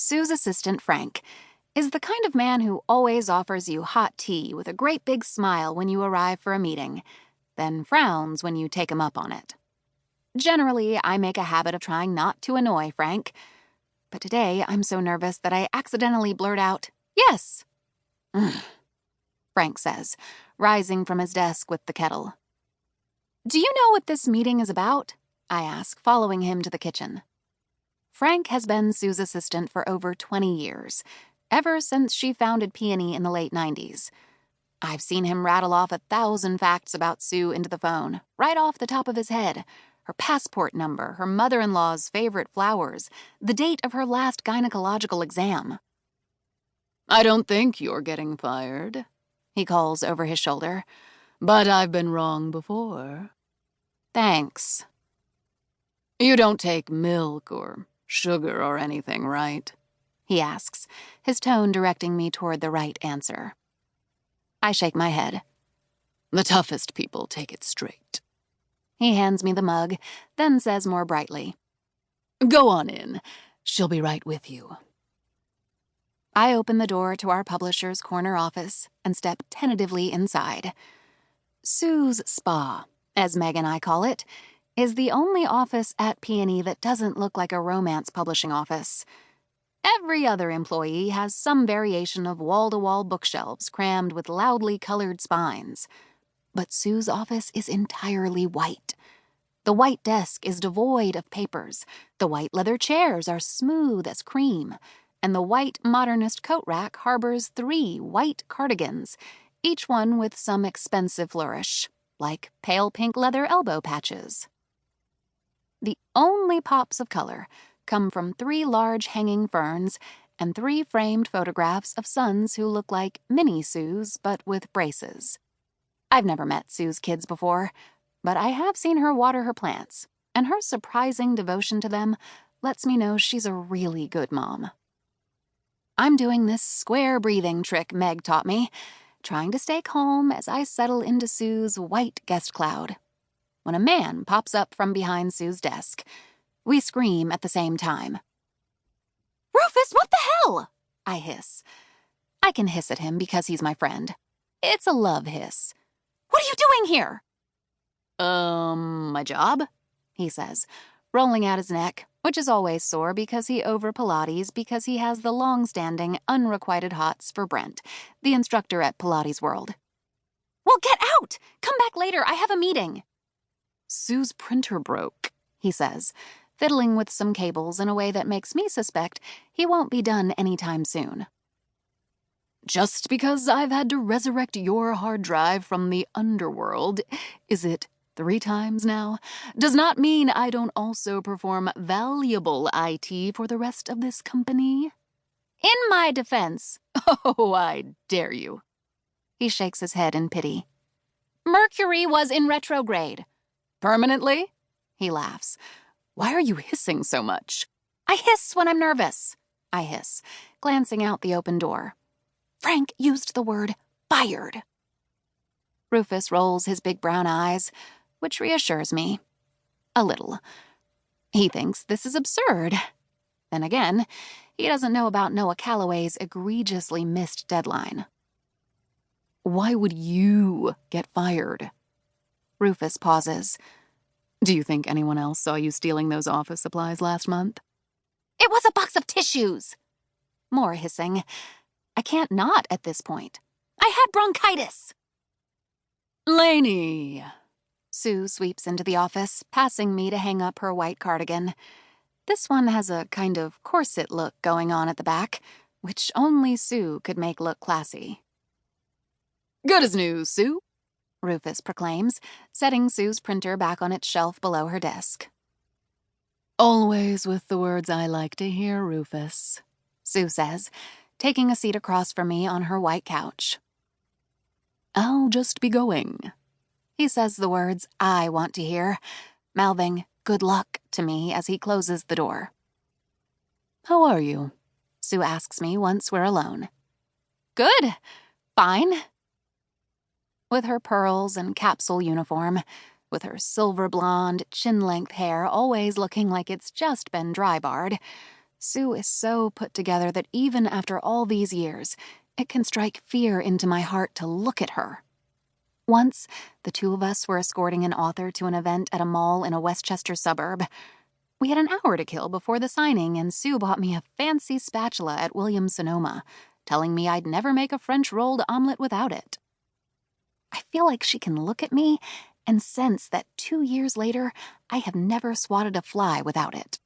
Sue's assistant, Frank, is the kind of man who always offers you hot tea with a great big smile when you arrive for a meeting, then frowns when you take him up on it. Generally, I make a habit of trying not to annoy Frank, but today I'm so nervous that I accidentally blurt out, "Yes." Frank says, rising from his desk with the kettle. "Do you know what this meeting is about?" I ask, following him to the kitchen. Frank has been Sue's assistant for over 20 years, ever since she founded Peony in the late 90s. I've seen him rattle off 1,000 facts about Sue into the phone, right off the top of his head. Her passport number, her mother-in-law's favorite flowers, the date of her last gynecological exam. "I don't think you're getting fired," he calls over his shoulder. "But I've been wrong before." "Thanks." "You don't take milk or sugar or anything, right?" he asks, his tone directing me toward the right answer. I shake my head. "The toughest people take it straight." He hands me the mug, then says more brightly, "Go on in. She'll be right with you." I open the door to our publisher's corner office and step tentatively inside. Sue's Spa, as Meg and I call it, is the only office at Peony that doesn't look like a romance publishing office. Every other employee has some variation of wall-to-wall bookshelves crammed with loudly colored spines. But Sue's office is entirely white. The white desk is devoid of papers, the white leather chairs are smooth as cream, and the white modernist coat rack harbors 3 white cardigans, each one with some expensive flourish, like pale pink leather elbow patches. The only pops of color come from 3 large hanging ferns and 3 framed photographs of sons who look like mini Sues but with braces. I've never met Sue's kids before, but I have seen her water her plants, and her surprising devotion to them lets me know she's a really good mom. I'm doing this square breathing trick Meg taught me, trying to stay calm as I settle into Sue's white guest cloud. When a man pops up from behind Sue's desk, we scream at the same time. "Rufus, what the hell?" I hiss. I can hiss at him because he's my friend. It's a love hiss. "What are you doing here?" My job?" he says, rolling out his neck, which is always sore because he over-Pilates because he has the long-standing, unrequited hots for Brent, the instructor at Pilates World. "Well, get out! Come back later, I have a meeting." "Sue's printer broke," he says, fiddling with some cables in a way that makes me suspect he won't be done anytime soon. "Just because I've had to resurrect your hard drive from the underworld, is it 3 times now, does not mean I don't also perform valuable IT for the rest of this company." In my defense, "Oh, I dare you." he shakes his head in pity. "Mercury was in retrograde." "Permanently?" he laughs. "Why are you hissing so much?" "I hiss when I'm nervous," I hiss, glancing out the open door. Frank used the word fired. Rufus rolls his big brown eyes, which reassures me. A little. He thinks this is absurd. Then again, he doesn't know about Noa Callaway's egregiously missed deadline. "Why would you get fired?" Rufus pauses. "Do you think anyone else saw you stealing those office supplies last month?" "It was a box of tissues." More hissing. I can't not at this point. "I had bronchitis." "Lanie!" Sue sweeps into the office, passing me to hang up her white cardigan. This one has a kind of corset look going on at the back, which only Sue could make look classy. "Good as new, Sue," Rufus proclaims, setting Sue's printer back on its shelf below her desk. "Always with the words I like to hear, Rufus," Sue says, taking a seat across from me on her white couch. "I'll just be going." He says the words I want to hear, mouthing "good luck" to me as he closes the door. "How are you?" Sue asks me once we're alone. "Good. Fine." With her pearls and capsule uniform, with her silver blonde, chin-length hair always looking like it's just been dry-barred, Sue is so put together that even after all these years, it can strike fear into my heart to look at her. Once, the two of us were escorting an author to an event at a mall in a Westchester suburb. We had an hour to kill before the signing, and Sue bought me a fancy spatula at Williams-Sonoma, telling me I'd never make a French rolled omelet without it. I feel like she can look at me and sense that 2 years later, I have never swatted a fly without it.